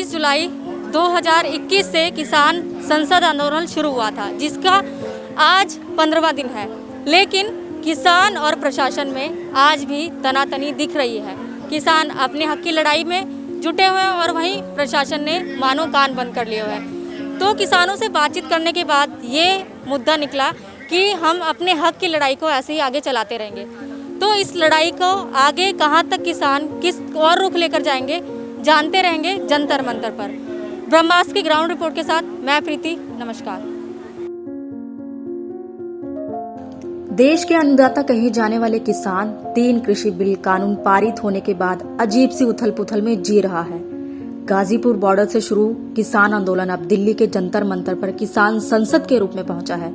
जुलाई 2021 से किसान संसद आंदोलन शुरू हुआ था, जिसका आज 15वां दिन है। लेकिन किसान और प्रशासन में आज भी तनातनी दिख रही है। किसान अपने हक की लड़ाई में जुटे हुए हैं और वहीं प्रशासन ने मानो कान बंद कर लिए हुए हैं। तो किसानों से बातचीत करने के बाद ये मुद्दा निकला कि हम अपने हक की लड़ाई को ऐसे ही आगे चलाते रहेंगे। तो इस लड़ाई को आगे कहाँ तक किसान किस और रुख लेकर जाएंगे, जानते रहेंगे जंतर मंतर पर। ब्रह्मास्त्र की ग्राउंड रिपोर्ट के साथ मैं प्रीति, नमस्कार। देश के अन्नदाता कहे जाने वाले किसान 3 कृषि बिल कानून पारित होने के बाद अजीब सी उथल पुथल में जी रहा है। गाजीपुर बॉर्डर से शुरू किसान आंदोलन अब दिल्ली के जंतर मंतर पर किसान संसद के रूप में पहुंचा है।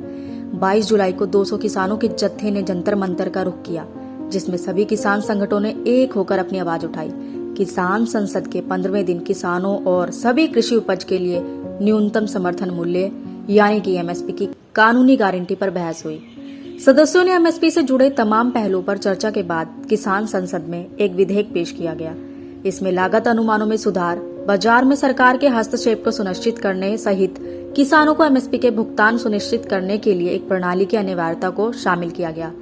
22 जुलाई को 200 किसानों के जत्थे ने जंतर मंतर का रुख किया, जिसमें सभी किसान संगठनों ने एक होकर अपनी आवाज उठाई। किसान संसद के 15वें दिन किसानों और सभी कृषि उपज के लिए न्यूनतम समर्थन मूल्य यानी कि एमएसपी की कानूनी गारंटी पर बहस हुई। सदस्यों ने एमएसपी से जुड़े तमाम पहलुओं पर चर्चा के बाद किसान संसद में एक विधेयक पेश किया गया। इसमें लागत अनुमानों में सुधार, बाजार में सरकार के हस्तक्षेप को सुनिश्चित करने सहित किसानों को एमएसपी के भुगतान सुनिश्चित करने के लिए एक प्रणाली की अनिवार्यता को शामिल किया गया।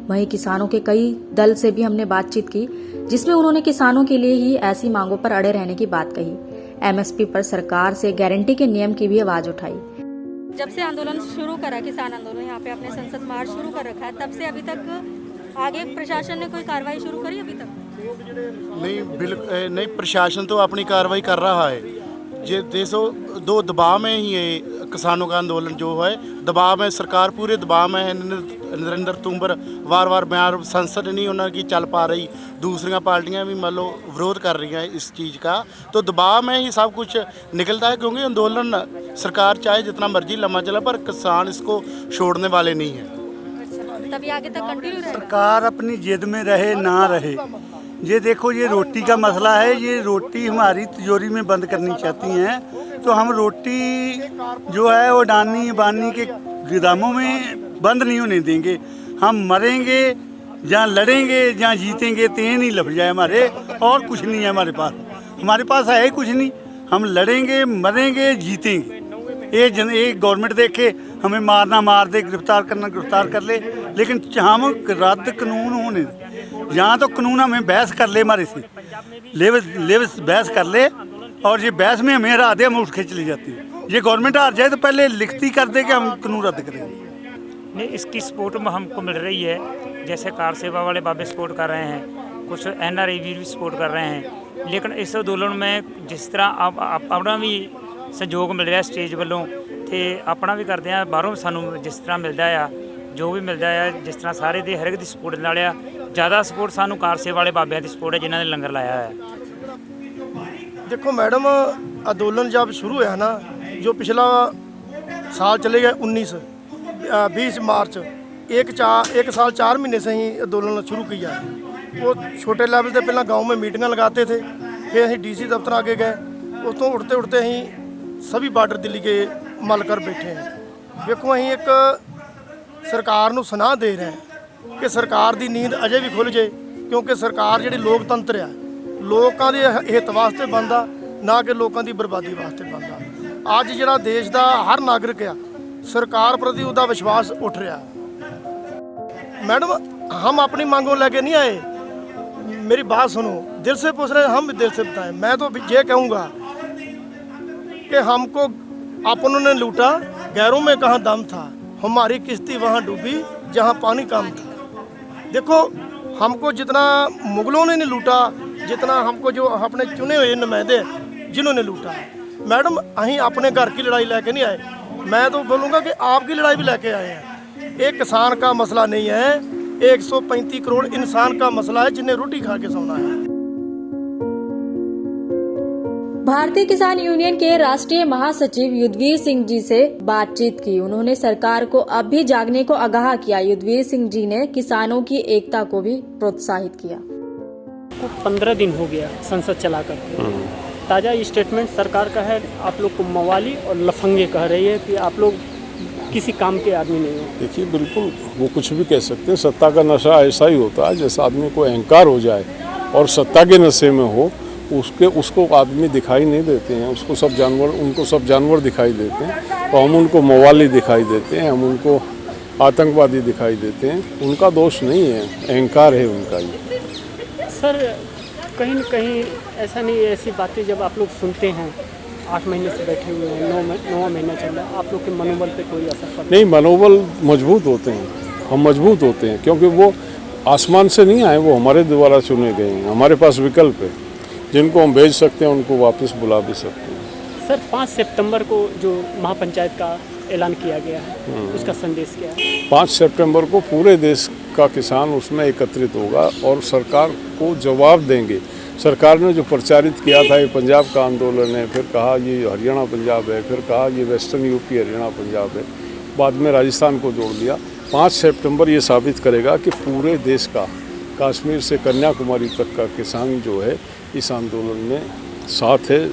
वहीं किसानों के कई दल से भी हमने बातचीत की, जिसमें उन्होंने किसानों के लिए ही ऐसी मांगों पर अड़े रहने की बात कही। एमएसपी पर सरकार से गारंटी के नियम की भी आवाज उठाई। जब से आंदोलन शुरू करा, किसान आंदोलन यहाँ पे अपने संसद मार्च शुरू कर रखा है, तब से अभी तक आगे प्रशासन ने कोई कार्रवाई शुरू करी अभी तक? नहीं, प्रशासन तो अपनी कार्रवाई कर रहा है। ये देशों दो दबाव में ही है किसानों का आंदोलन जो है, दबाव में सरकार पूरे दबाव में है। नरेंद्र तोमर वार बयान, संसद नहीं उन्होंने चल पा रही, दूसरियां पार्टियां भी मान लो विरोध कर रही हैं इस चीज़ का, तो दबाव में ही सब कुछ निकलता है। क्योंकि आंदोलन सरकार चाहे जितना मर्जी लंबा चला, पर किसान इसको छोड़ने वाले नहीं है। तभी आगे तक कंटिन्यू रहेगा। सरकार अपनी जिद में रहे ना रहे, ये देखो ये रोटी का मसला है, ये रोटी हमारी तिजोरी में बंद करनी चाहती हैं, तो हम रोटी जो है वो डानी बानी के गोदामों में बंद नहीं होने देंगे। हम मरेंगे जहाँ लड़ेंगे, जहाँ जीतेंगे, तेन ही लग जाए हमारे, और कुछ नहीं है हमारे पास है कुछ नहीं। हम लड़ेंगे, मरेंगे, जीतेंगे। एक गवर्नमेंट देखे हमें मारना मार दे, गिरफ्तार करना गिरफ्तार कर ले, लेकिन हम रद्द कानून होने यहाँ तो कानून हमें बहस कर ले, हमारे से लेवस बहस कर ले, और ये बहस में हमें हरा दे, हम उठ के चली जाती है। ये गवर्नमेंट हार जाए तो पहले लिखती कर दे कि हम कानून रद्द करेंगे। नहीं, इसकी सपोर्ट हमको मिल रही है। जैसे कार सेवा वाले बाबे सपोर्ट कर रहे हैं, कुछ एनआरआई भी सपोर्ट कर रहे हैं। लेकिन इस आंदोलन में जिस तरह अपना भी सहयोग मिल रहा स्टेज वालों, तो अपना भी करते हैं, बाहरों सानू जिस तरह मिलता है, जो भी मिलता है, जिस तरह सारे दी हर एक की सपोर्ट नाल आ। ज़्यादा सपोर्ट सानू कार सेवा वाले बाबिਆਂ की सपोर्ट है, जिन्होंने लंगर लाया है। देखो मैडम, आंदोलन जब शुरू हुआ ना, जो पिछला साल चले गए 20 मार्च, एक साल 4 महीने से ही आंदोलन शुरू किया है। वो छोटे लेवल पे पहले गांव में मीटिंग लगाते थे, फिर अं डीसी दफ्तर आगे गए, उस तो उठते उठते अं सभी बार्डर दिल्ली के मल कर बैठे हैं। देखो अं एक सरकार नूं सुनाह दे रहे हैं कि सरकार की नींद अजे भी खुल जाए, क्योंकि सरकार जी लोकतंत्र है, लोगों के हित वास्ते बनता, ना कि लोगों की बर्बादी वास्ते बनता। अज जिहड़ा देश का हर नागरिक आ, सरकार प्रति उसका विश्वास उठ रहा। मैडम, हम अपनी मांगों लेके नहीं आए, मेरी बात सुनो, दिल से पूछ रहे हैं, हम भी दिल से बताएं। मैं तो ये कहूँगा कि हमको अपनों ने लूटा, गैरों में कहाँ दम था, हमारी किश्ती वहाँ डूबी जहाँ पानी कम था। देखो, हमको जितना मुगलों ने नहीं लूटा, जितना हमको जो अपने चुने हुए नुमाइंदे जिन्होंने लूटा, मैडम अहीं अपने घर की लड़ाई लेके नहीं आए, मैं तो बोलूँगा कि आपकी लड़ाई भी लेके आए हैं। एक किसान का मसला नहीं है, 135 करोड़ इंसान का मसला है जिन्हें रोटी खा के सोना है। भारतीय किसान यूनियन के राष्ट्रीय महासचिव युद्धवीर सिंह जी से बातचीत की। उन्होंने सरकार को अब भी जागने को आगाह किया। युद्धवीर सिंह जी ने किसानों की एकता को भी प्रोत्साहित किया। 15 दिन हो गया संसद चलाकर, ताज़ा स्टेटमेंट सरकार का है, आप लोग को मवाली और लफंगे कह रही है कि आप लोग किसी काम के आदमी नहीं हो। देखिए, बिल्कुल वो कुछ भी कह सकते हैं। सत्ता का नशा ऐसा ही होता है, जैसे आदमी को अहंकार हो जाए और सत्ता के नशे में हो, उसको आदमी दिखाई नहीं देते हैं, उनको सब जानवर दिखाई देते हैं। तो हम उनको मवाली दिखाई देते हैं, हम उनको आतंकवादी दिखाई देते हैं। उनका दोष नहीं है, अहंकार है उनका ही। सर कहीं न कहीं ऐसा नहीं है, ऐसी बातें जब आप लोग सुनते हैं, 8 महीने से बैठे हुए हैं, 9वां महीना चल रहा है, आप लोग के मनोबल पे कोई असर पड़ता नहीं, मनोबल मजबूत होते हैं, हम मजबूत होते हैं, क्योंकि वो आसमान से नहीं आए, वो हमारे द्वारा चुने गए हैं। हमारे पास विकल्प है, जिनको हम भेज सकते हैं उनको वापस बुला भी सकते हैं। सर 5 सितंबर को जो महापंचायत का ऐलान किया गया है, उसका संदेश क्या है? 5 सितंबर को पूरे देश का किसान उसमें एकत्रित होगा और सरकार को जवाब देंगे। सरकार ने जो प्रचारित किया था ये पंजाब का आंदोलन है, फिर कहा ये हरियाणा पंजाब है, फिर कहा ये वेस्टर्न यूपी हरियाणा पंजाब है, बाद में राजस्थान को जोड़ दिया। 5 सितंबर ये साबित करेगा कि पूरे देश का, कश्मीर से कन्याकुमारी तक का किसान जो है इस आंदोलन में साथ है,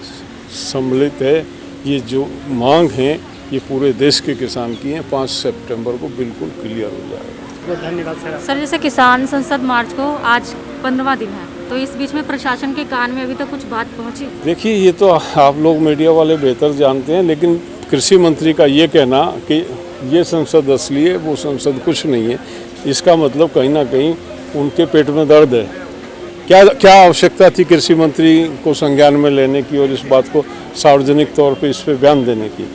सम्मिलित है। ये जो मांग है ये पूरे देश के किसान की है। 5 सितंबर को बिल्कुल क्लियर हो जाएगा। बहुत धन्यवाद सर। सर जैसे किसान संसद मार्च को आज 15वां दिन है, तो इस बीच में प्रशासन के कान में अभी तक कुछ बात पहुंची? देखिए, ये तो आप लोग मीडिया वाले बेहतर जानते हैं, लेकिन कृषि मंत्री का ये कहना कि ये संसद असली है, वो संसद कुछ नहीं है, इसका मतलब कहीं ना कहीं उनके पेट में दर्द है। क्या आवश्यकता थी कृषि मंत्री को संज्ञान में लेने की और इस बात को सार्वजनिक तौर पे इस पे बयान देने की?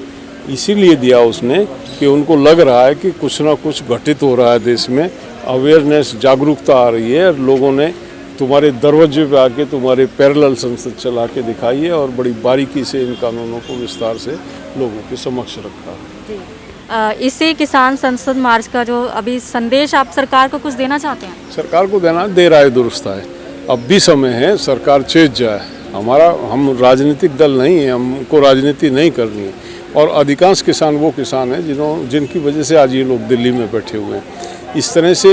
इसीलिए दिया उसने कि उनको लग रहा है कि कुछ ना कुछ घटित हो रहा है देश में, अवेयरनेस, जागरूकता आ रही है और लोगों ने तुम्हारे दरवाजे पे आके तुम्हारे पैरेलल संसद चला के दिखाई है और बड़ी बारीकी से इन कानूनों को विस्तार से लोगों के समक्ष रखा है। इसी किसान संसद मार्च का जो अभी संदेश आप सरकार को कुछ देना चाहते हैं? सरकार को देना दे रहा है, दुरुस्त है। अब भी समय है, सरकार चेत जाए। हम राजनीतिक दल नहीं है, हमको राजनीति नहीं करनी है। और अधिकांश किसान वो किसान हैं जिनकी वजह से आज ये लोग दिल्ली में बैठे हुए हैं। इस तरह से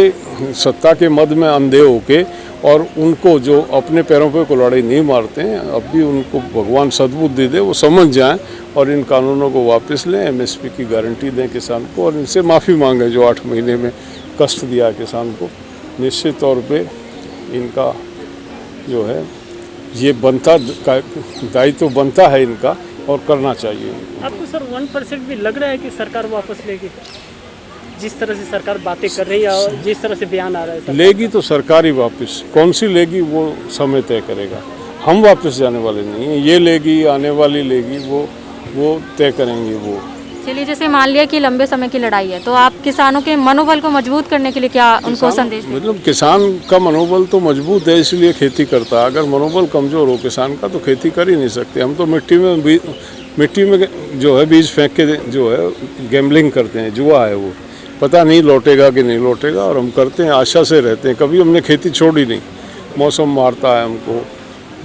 सत्ता के मद में अंधे होके और उनको जो अपने पैरों पे कुल्हाड़ी नहीं मारते हैं, अब भी उनको भगवान सद्बुद्धि दे, वो समझ जाएं और इन कानूनों को वापस लें, एमएसपी की गारंटी दें किसान को और इनसे माफ़ी मांगें जो 8 महीने में कष्ट दिया किसान को। निश्चित तौर पे इनका जो है ये दायित्व बनता है इनका और करना चाहिए। आपको सर 1% भी लग रहा है कि सरकार वापस लेगी? जिस तरह से सरकार बातें कर रही है और जिस तरह से बयान आ रहा है, लेगी तो सरकार ही वापस, कौन सी लेगी वो समय तय करेगा। हम वापस जाने वाले नहीं हैं, ये लेगी, आने वाली लेगी, वो तय करेंगे वो। चलिए, जैसे मान लिया कि लंबे समय की लड़ाई है, तो आप किसानों के मनोबल को मजबूत करने के लिए क्या उनको संदेश देंगे? मतलब किसान का मनोबल तो मजबूत है, इसलिए खेती करता है। अगर मनोबल कमजोर हो किसान का तो खेती कर ही नहीं सकते। हम तो मिट्टी में जो है बीज फेंक के जो है गैम्बलिंग करते हैं, जुआ है वो, पता नहीं लौटेगा कि नहीं लौटेगा, और हम करते हैं, आशा से रहते हैं। कभी हमने खेती छोड़ी नहीं। मौसम मारता है हमको,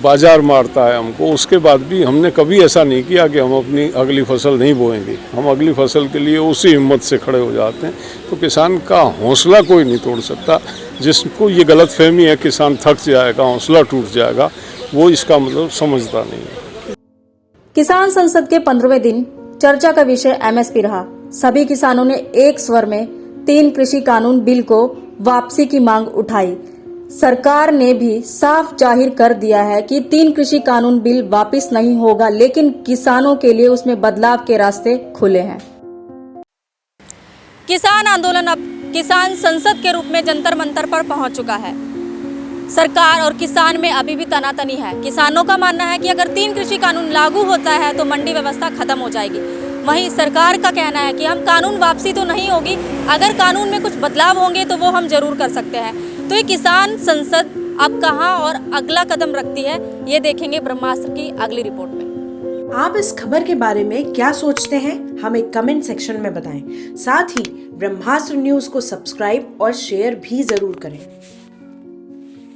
बाजार मारता है हमको, उसके बाद भी हमने कभी ऐसा नहीं किया कि हम अपनी अगली फसल नहीं बोएंगे। हम अगली फसल के लिए उसी हिम्मत से खड़े हो जाते हैं। तो किसान का हौसला कोई नहीं तोड़ सकता। जिसको ये गलतफहमी है किसान थक जाएगा, हौसला टूट जाएगा, वो इसका मतलब समझता नहीं है। किसान संसद के 15वें दिन चर्चा का विषय एमएसपी रहा। सभी किसानों ने एक स्वर में 3 कृषि कानून बिल को वापसी की मांग उठाई। सरकार ने भी साफ जाहिर कर दिया है कि 3 कृषि कानून बिल वापस नहीं होगा, लेकिन किसानों के लिए उसमें बदलाव के रास्ते खुले हैं। किसान आंदोलन अब किसान संसद के रूप में जंतर मंतर पर पहुंच चुका है। सरकार और किसान में अभी भी तनातनी है। किसानों का मानना है कि अगर 3 कृषि कानून लागू होता है तो मंडी व्यवस्था खत्म हो जाएगी। वहीं सरकार का कहना है कि हम कानून वापसी तो नहीं होगी, अगर कानून में कुछ बदलाव होंगे तो वो हम जरूर कर सकते हैं। तो ये किसान संसद अब कहां और अगला कदम रखती है, ये देखेंगे ब्रह्मास्त्र की अगली रिपोर्ट में। आप इस खबर के बारे में क्या सोचते हैं, हमें कमेंट सेक्शन में बताएं। साथ ही ब्रह्मास्त्र न्यूज को सब्सक्राइब और शेयर भी जरूर करें।